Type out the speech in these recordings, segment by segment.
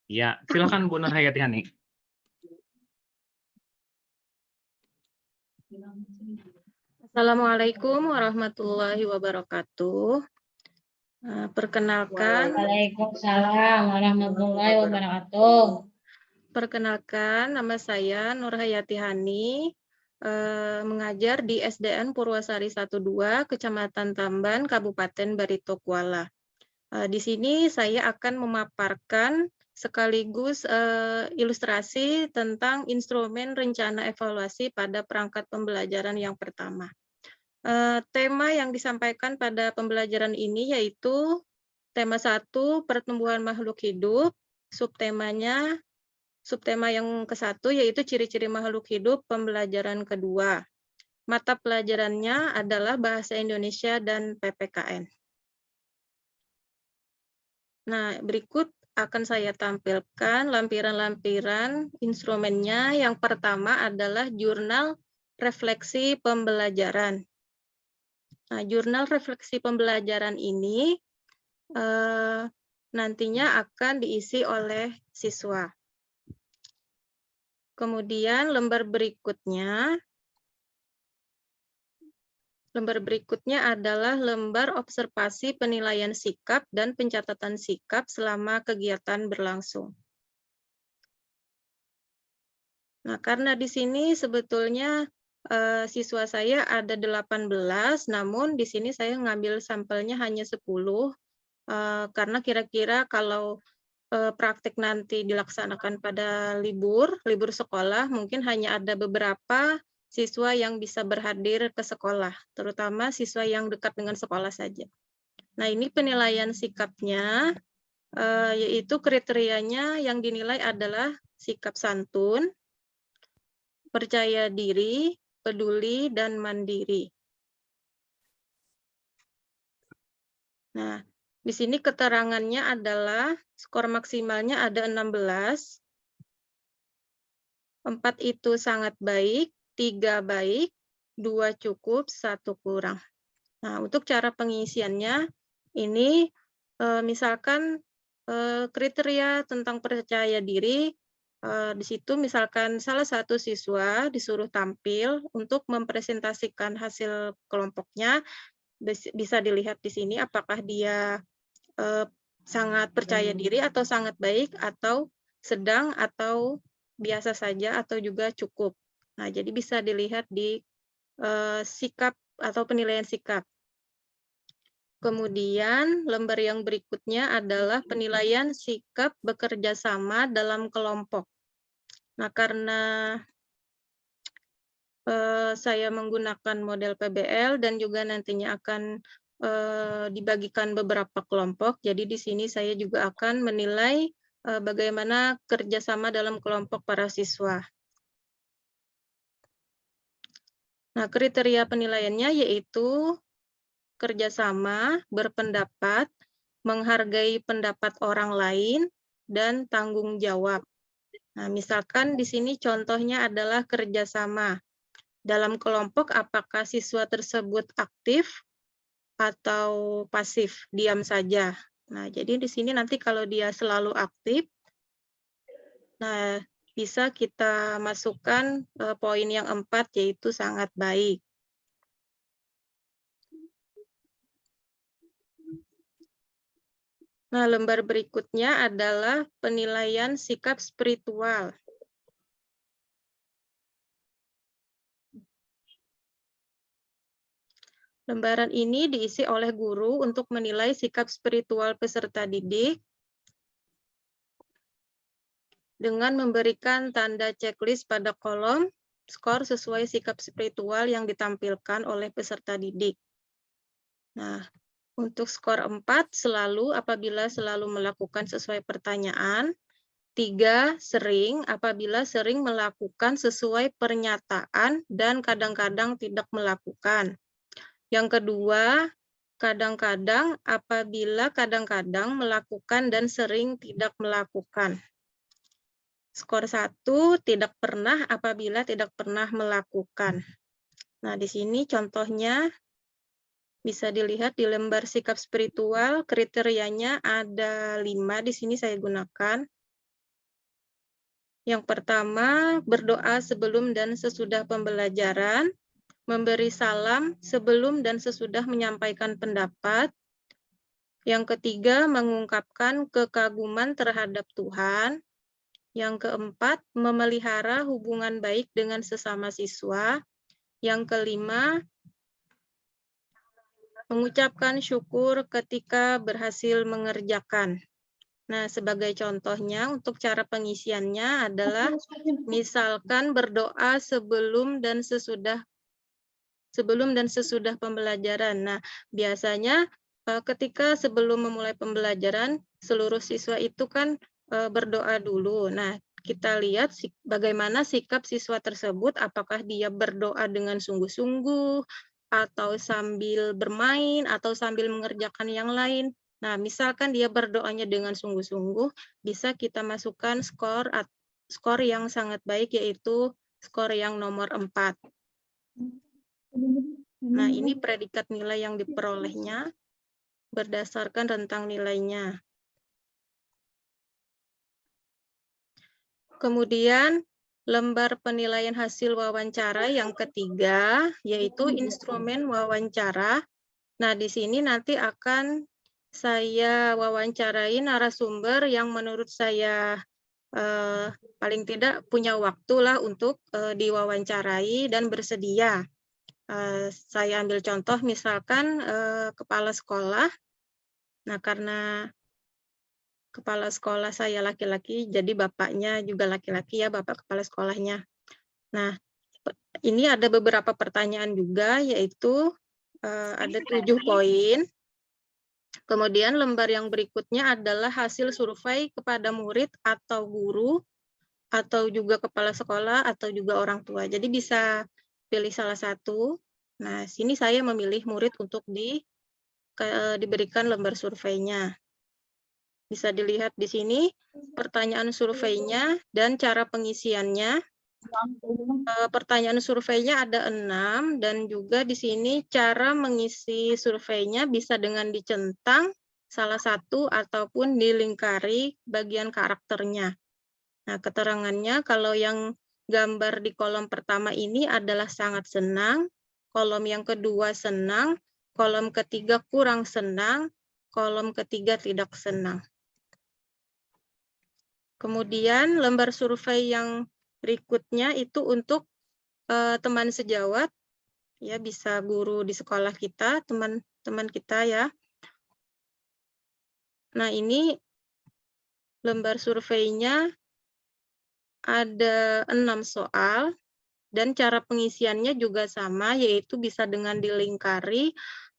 Iya, silakan Bu Nur Hayati Hani. Assalamualaikum warahmatullahi wabarakatuh. Perkenalkan. Waalaikumsalam warahmatullahi wabarakatuh. Perkenalkan, nama saya Nur Hayati Hani, mengajar di SDN Purwasari 12, Kecamatan Tamban, Kabupaten Barito Kuala. Di sini saya akan memaparkan sekaligus ilustrasi tentang instrumen rencana evaluasi pada perangkat pembelajaran yang pertama. Tema yang disampaikan pada pembelajaran ini yaitu tema 1, pertumbuhan makhluk hidup, subtema yang ke-1 yaitu ciri-ciri makhluk hidup, pembelajaran kedua. Mata pelajarannya adalah Bahasa Indonesia dan PPKN. Nah, berikut akan saya tampilkan lampiran-lampiran instrumennya. Yang pertama adalah jurnal refleksi pembelajaran. Nah, jurnal refleksi pembelajaran ini nantinya akan diisi oleh siswa. Kemudian lembar berikutnya adalah lembar observasi penilaian sikap dan pencatatan sikap selama kegiatan berlangsung. Nah, karena di sini sebetulnya siswa saya ada 18, namun di sini saya ngambil sampelnya hanya 10, karena kira-kira kalau praktik nanti dilaksanakan pada libur sekolah, mungkin hanya ada beberapa siswa yang bisa berhadir ke sekolah, terutama siswa yang dekat dengan sekolah saja. Nah, ini penilaian sikapnya, yaitu kriterianya yang dinilai adalah sikap santun, percaya diri, peduli, dan mandiri. Nah, di sini keterangannya adalah skor maksimalnya ada 16. 4 itu sangat baik, 3 baik, 2 cukup, 1 kurang. Nah, untuk cara pengisiannya, ini misalkan kriteria tentang percaya diri, di situ misalkan salah satu siswa disuruh tampil untuk mempresentasikan hasil kelompoknya, bisa dilihat di sini apakah dia sangat percaya diri atau sangat baik, atau sedang, atau biasa saja, atau juga cukup. Nah, jadi bisa dilihat di sikap atau penilaian sikap. Kemudian lembar yang berikutnya adalah penilaian sikap bekerja sama dalam kelompok. Nah, karena saya menggunakan model PBL dan juga nantinya akan dibagikan beberapa kelompok, jadi di sini saya juga akan menilai bagaimana kerjasama dalam kelompok para siswa. Nah, kriteria penilaiannya yaitu kerjasama, berpendapat, menghargai pendapat orang lain, dan tanggung jawab. Nah, misalkan di sini contohnya adalah kerjasama. Dalam kelompok, apakah siswa tersebut aktif atau pasif, diam saja. Nah, jadi di sini nanti kalau dia selalu aktif, nah bisa kita masukkan poin yang 4, yaitu sangat baik. Nah, lembar berikutnya adalah penilaian sikap spiritual. Lembaran ini diisi oleh guru untuk menilai sikap spiritual peserta didik dengan memberikan tanda checklist pada kolom skor sesuai sikap spiritual yang ditampilkan oleh peserta didik. Nah, untuk skor 4 selalu apabila selalu melakukan sesuai pertanyaan, 3 sering apabila sering melakukan sesuai pernyataan dan kadang-kadang tidak melakukan. Yang kedua, kadang-kadang apabila kadang-kadang melakukan dan sering tidak melakukan. Skor 1 tidak pernah apabila tidak pernah melakukan. Nah, di sini contohnya bisa dilihat di lembar sikap spiritual, kriterianya ada 5 di sini saya gunakan. Yang pertama, berdoa sebelum dan sesudah pembelajaran, memberi salam sebelum dan sesudah menyampaikan pendapat. Yang ketiga, mengungkapkan kekaguman terhadap Tuhan. Yang keempat, memelihara hubungan baik dengan sesama siswa. Yang kelima, mengucapkan syukur ketika berhasil mengerjakan. Nah, sebagai contohnya untuk cara pengisiannya adalah misalkan berdoa sebelum dan sesudah pembelajaran. Nah, biasanya ketika sebelum memulai pembelajaran, seluruh siswa itu kan berdoa dulu. Nah, kita lihat bagaimana sikap siswa tersebut, apakah dia berdoa dengan sungguh-sungguh, atau sambil bermain, atau sambil mengerjakan yang lain. Nah, misalkan dia berdoanya dengan sungguh-sungguh, bisa kita masukkan skor yang sangat baik, yaitu skor yang nomor 4. Nah, ini predikat nilai yang diperolehnya berdasarkan rentang nilainya. Kemudian, lembar penilaian hasil wawancara yang ketiga, yaitu instrumen wawancara. Nah, di sini nanti akan saya wawancarai narasumber yang menurut saya paling tidak punya waktu lah untuk diwawancarai dan bersedia. Saya ambil contoh misalkan kepala sekolah. Nah, karena kepala sekolah saya laki-laki, jadi bapaknya juga laki-laki ya, bapak kepala sekolahnya. Nah, ini ada beberapa pertanyaan juga, yaitu ada 7 poin. Kemudian lembar yang berikutnya adalah hasil survei kepada murid atau guru, atau juga kepala sekolah, atau juga orang tua. Jadi bisa pilih salah satu. Nah, sini saya memilih murid untuk diberikan lembar surveinya. Bisa dilihat di sini pertanyaan surveinya dan cara pengisiannya. Pertanyaan surveinya ada 6, dan juga di sini cara mengisi surveinya bisa dengan dicentang salah satu ataupun dilingkari bagian karakternya. Nah, keterangannya kalau yang gambar di kolom pertama ini adalah sangat senang, kolom yang kedua senang, kolom ketiga kurang senang, kolom ketiga tidak senang. Kemudian lembar survei yang berikutnya itu untuk teman sejawat, ya bisa guru di sekolah kita, teman-teman kita ya. Nah, ini lembar surveinya ada 6 soal, dan cara pengisiannya juga sama, yaitu bisa dengan dilingkari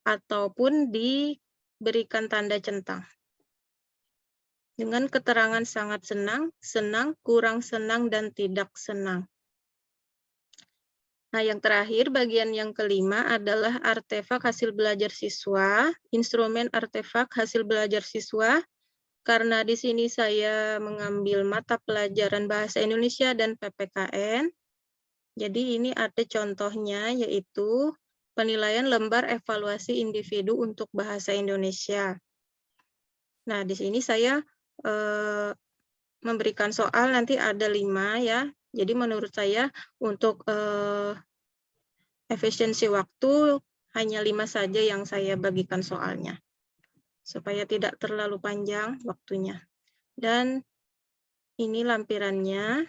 ataupun diberikan tanda centang. Dengan keterangan sangat senang, senang, kurang senang, dan tidak senang. Nah, yang terakhir, bagian yang kelima adalah artefak hasil belajar siswa, instrumen artefak hasil belajar siswa. Karena di sini saya mengambil mata pelajaran Bahasa Indonesia dan PPKN, jadi ini ada contohnya, yaitu penilaian lembar evaluasi individu untuk Bahasa Indonesia. Nah, di sini saya memberikan soal nanti ada 5 ya. Jadi menurut saya untuk efisiensi waktu hanya 5 saja yang saya bagikan soalnya, supaya tidak terlalu panjang waktunya. Dan ini lampirannya.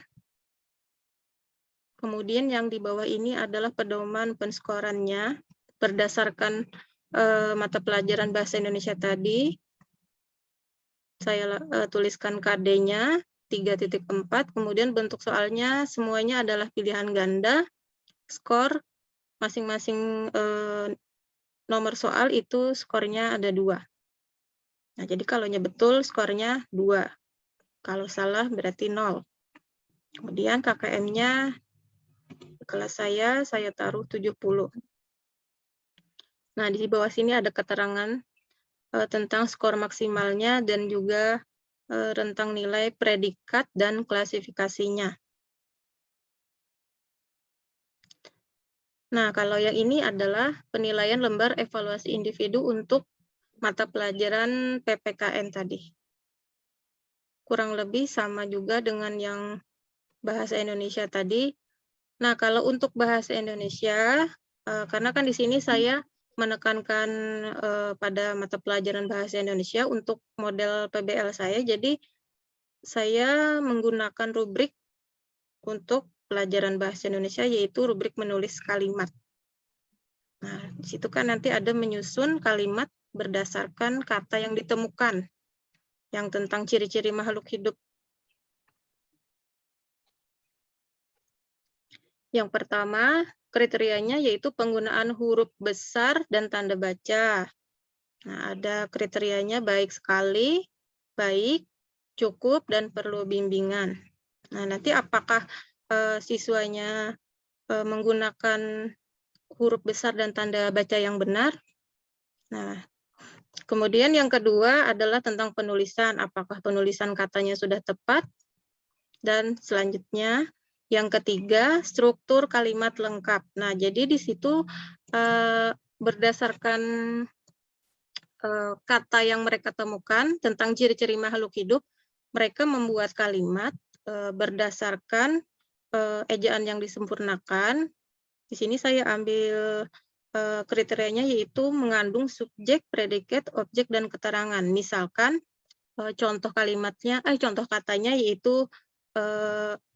Kemudian yang di bawah ini adalah pedoman penskorannya berdasarkan mata pelajaran Bahasa Indonesia tadi. Saya tuliskan KD-nya 3.4, kemudian bentuk soalnya semuanya adalah pilihan ganda. Skor masing-masing nomor soal itu skornya ada 2. Nah, jadi kalau betul skornya 2. Kalau salah berarti 0. Kemudian KKM-nya kelas saya taruh 70. Nah, di bawah sini ada keterangan tentang skor maksimalnya dan juga rentang nilai predikat dan klasifikasinya. Nah, kalau yang ini adalah penilaian lembar evaluasi individu untuk mata pelajaran PPKN tadi. Kurang lebih sama juga dengan yang bahasa Indonesia tadi. Nah, kalau untuk bahasa Indonesia, karena kan di sini saya menekankan pada mata pelajaran bahasa Indonesia untuk model PBL saya, jadi saya menggunakan rubrik untuk pelajaran bahasa Indonesia, yaitu rubrik menulis kalimat. Nah, di situ kan nanti ada menyusun kalimat berdasarkan kata yang ditemukan, yang tentang ciri-ciri makhluk hidup. Yang pertama, kriterianya yaitu penggunaan huruf besar dan tanda baca. Nah, ada kriterianya baik sekali, baik, cukup, dan perlu bimbingan. Nah, nanti apakah siswanya menggunakan huruf besar dan tanda baca yang benar? Nah, kemudian yang kedua adalah tentang penulisan. Apakah penulisan katanya sudah tepat? Dan selanjutnya, yang ketiga, struktur kalimat lengkap. Nah, jadi di situ berdasarkan kata yang mereka temukan tentang ciri-ciri makhluk hidup, mereka membuat kalimat berdasarkan ejaan yang disempurnakan. Di sini saya ambil kriterianya yaitu mengandung subjek, predikat, objek, dan keterangan. Misalkan contoh katanya yaitu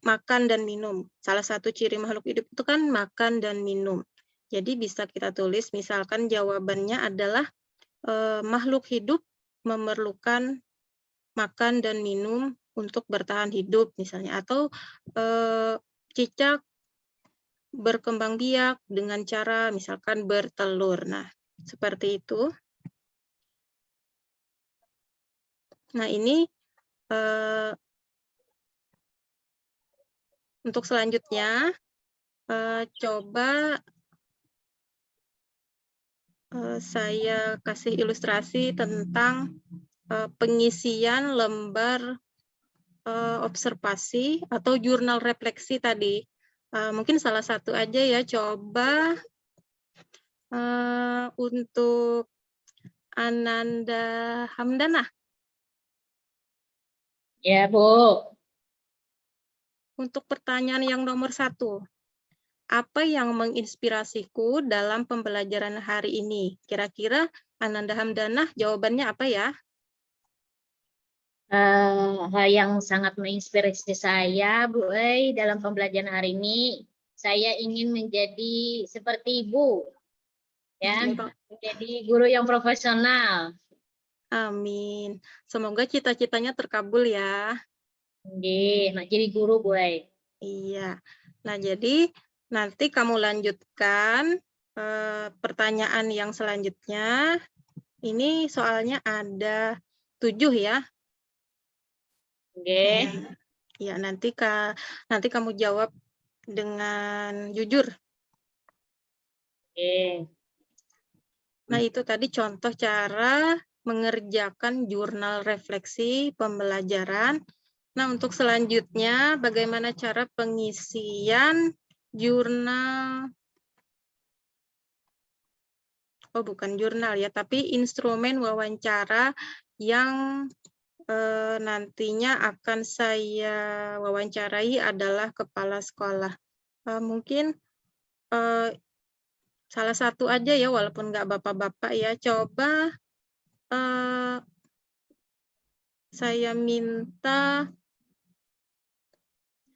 makan dan minum. Salah satu ciri makhluk hidup itu kan makan dan minum. Jadi bisa kita tulis misalkan jawabannya adalah makhluk hidup memerlukan makan dan minum untuk bertahan hidup misalnya, atau cicak berkembang biak dengan cara misalkan bertelur. Nah, seperti itu. Nah, ini untuk selanjutnya, coba saya kasih ilustrasi tentang pengisian lembar observasi atau jurnal refleksi tadi. Mungkin salah satu aja ya, coba untuk Ananda Hamdana. Ya, Bu. Untuk pertanyaan yang nomor 1, apa yang menginspirasiku dalam pembelajaran hari ini? Kira-kira Ananda Hamdana jawabannya apa ya? Hal yang sangat menginspirasi saya, Bu, dalam pembelajaran hari ini, saya ingin menjadi seperti Ibu, ya, menjadi guru yang profesional. Amin. Semoga cita-citanya terkabul ya. Nah, jadi guru, Bu. Iya. Nah, jadi nanti kamu lanjutkan pertanyaan yang selanjutnya. Ini soalnya ada 7 ya. Ya, nanti kamu jawab dengan jujur. Nah, itu tadi contoh cara mengerjakan jurnal refleksi pembelajaran. Nah, untuk selanjutnya, bagaimana cara pengisian jurnal, bukan jurnal ya, tapi instrumen wawancara yang nantinya akan saya wawancarai adalah kepala sekolah. Mungkin salah satu aja ya, walaupun nggak bapak-bapak ya, coba saya minta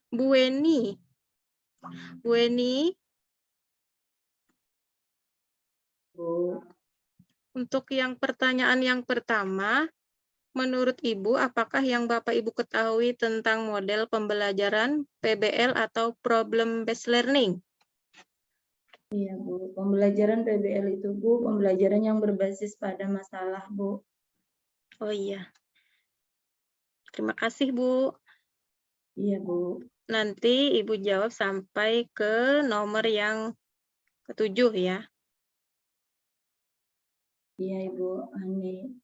Bu Weni. Bu Weni, untuk yang pertanyaan yang pertama, menurut Ibu, apakah yang Bapak Ibu ketahui tentang model pembelajaran PBL atau Problem Based Learning? Iya, Bu. Pembelajaran PBL itu, Bu, pembelajaran yang berbasis pada masalah, Bu. Oh iya. Terima kasih, Bu. Iya, Bu. Nanti Ibu jawab sampai ke nomor yang ke-7 ya. Iya, Ibu. Ani.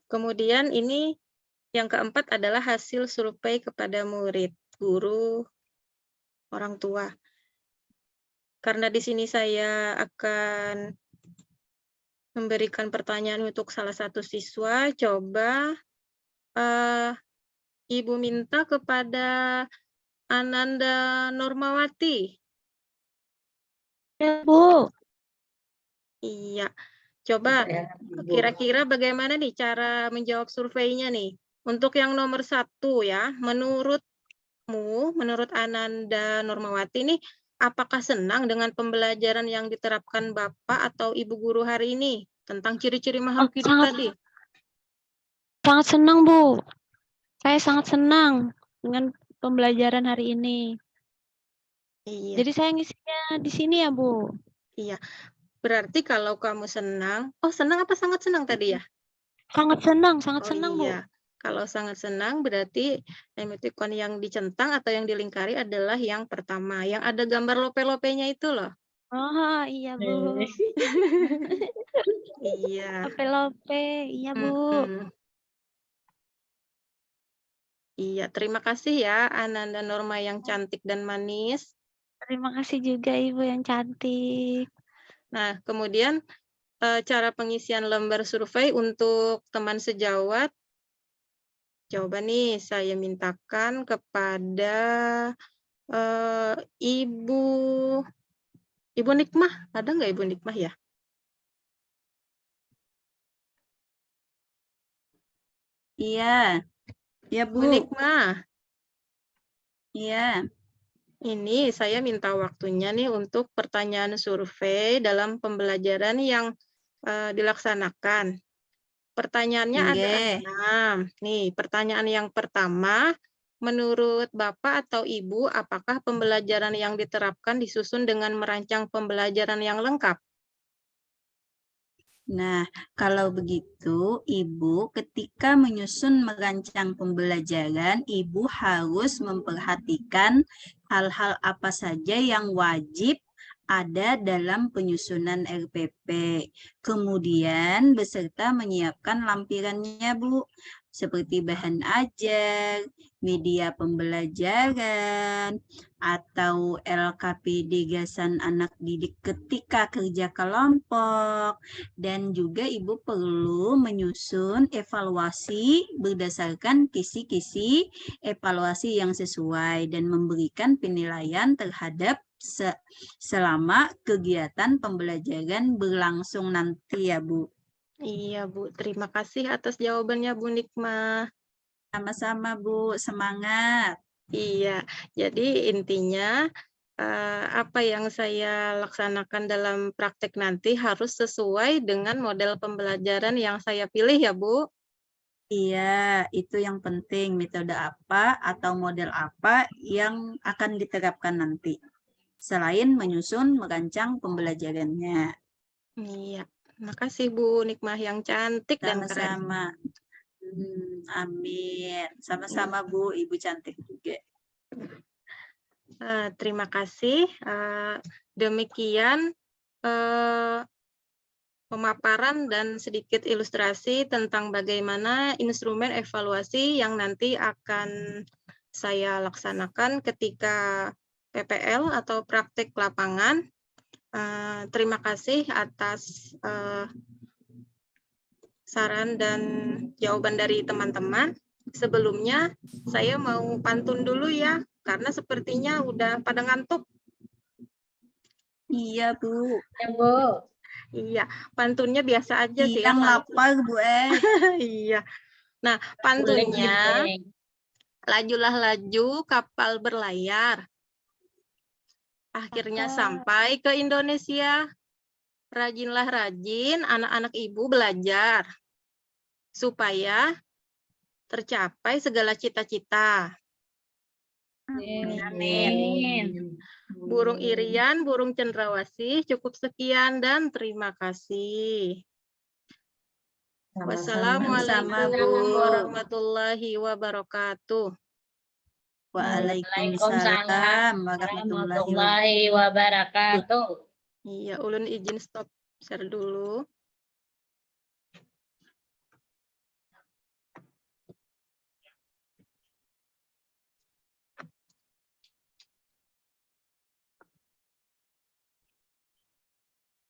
Kemudian ini yang keempat adalah hasil survei kepada murid, guru, orang tua. Karena di sini saya akan memberikan pertanyaan untuk salah satu siswa, coba Ibu minta kepada Ananda Normawati. Ya, Bu. Iya. Coba kira-kira bagaimana nih cara menjawab surveinya nih? Untuk yang nomor 1 ya, menurut Ananda Normawati nih, apakah senang dengan pembelajaran yang diterapkan Bapak atau Ibu guru hari ini tentang ciri-ciri makhluk hidup tadi? Sangat senang, Bu. Saya sangat senang dengan pembelajaran hari ini. Iya, Jadi saya ngisinya di sini ya, Bu. iya. Berarti kalau kamu senang, senang apa sangat senang tadi ya? Sangat senang, Bu. Iya. Kalau sangat senang berarti emoticon yang dicentang atau yang dilingkari adalah yang pertama, yang ada gambar lope-lopenya itu loh. Oh, iya, Bu. Iya. Lope-lope, iya, Bu. Mm-mm. Iya, terima kasih ya Ananda Norma yang cantik dan manis. Terima kasih juga Ibu yang cantik. Nah, kemudian cara pengisian lembar survei untuk teman sejawat. Coba nih saya mintakan kepada Ibu Nikmah. Ada nggak Ibu Nikmah ya? Iya. Ya, Bu Bu. Nikmah, Iya. ini saya minta waktunya nih untuk pertanyaan survei dalam pembelajaran yang dilaksanakan. Pertanyaannya ada Nggih. 6. Nih, pertanyaan yang pertama, menurut Bapak atau Ibu, apakah pembelajaran yang diterapkan disusun dengan merancang pembelajaran yang lengkap? Nah, kalau begitu, Ibu ketika menyusun merancang pembelajaran, Ibu harus memperhatikan hal-hal apa saja yang wajib ada dalam penyusunan RPP. Kemudian beserta menyiapkan lampirannya, Bu, seperti bahan ajar, media pembelajaran, atau LKPD gagasan anak didik ketika kerja kelompok. Dan juga Ibu perlu menyusun evaluasi berdasarkan kisi-kisi evaluasi yang sesuai dan memberikan penilaian terhadap selama kegiatan pembelajaran berlangsung nanti ya, Bu. Iya, Bu. Terima kasih atas jawabannya, Bu Nikmah. Sama-sama, Bu. Semangat. Iya, jadi intinya apa yang saya laksanakan dalam praktek nanti harus sesuai dengan model pembelajaran yang saya pilih ya, Bu. Iya, itu yang penting. Metode apa atau model apa yang akan diterapkan nanti. Selain menyusun, merancang pembelajarannya. Iya, makasih Bu Nikmah yang cantik dan keren. Sama-sama. Amin. Sama-sama Bu, Ibu cantik juga. Terima kasih. Demikian pemaparan dan sedikit ilustrasi tentang bagaimana instrumen evaluasi yang nanti akan saya laksanakan ketika PPL atau praktik lapangan. Terima kasih atas saran dan jawaban dari teman-teman. Sebelumnya saya mau pantun dulu ya, karena sepertinya udah pada ngantuk. Iya, Bu. Ya, Bu. Iya, pantunnya biasa aja sih ya. Siang lapar, Bu. Iya. Nah, Boleh, pantunnya, boleh. lajulah laju kapal berlayar. Akhirnya sampai ke Indonesia. Rajinlah rajin anak-anak ibu belajar. Supaya tercapai segala cita-cita. Amin. Burung irian, burung cendrawasih, cukup sekian dan terima kasih. Wassalamualaikum warahmatullahi wabarakatuh. Waalaikumsalam warahmatullahi wabarakatuh. Iya, ulun izin stop share dulu.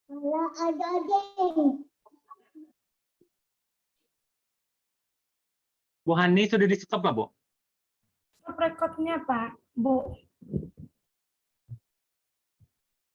Bu Hani sudah di stop nggak, Bu? Stop rekodnya, Pak. Bu.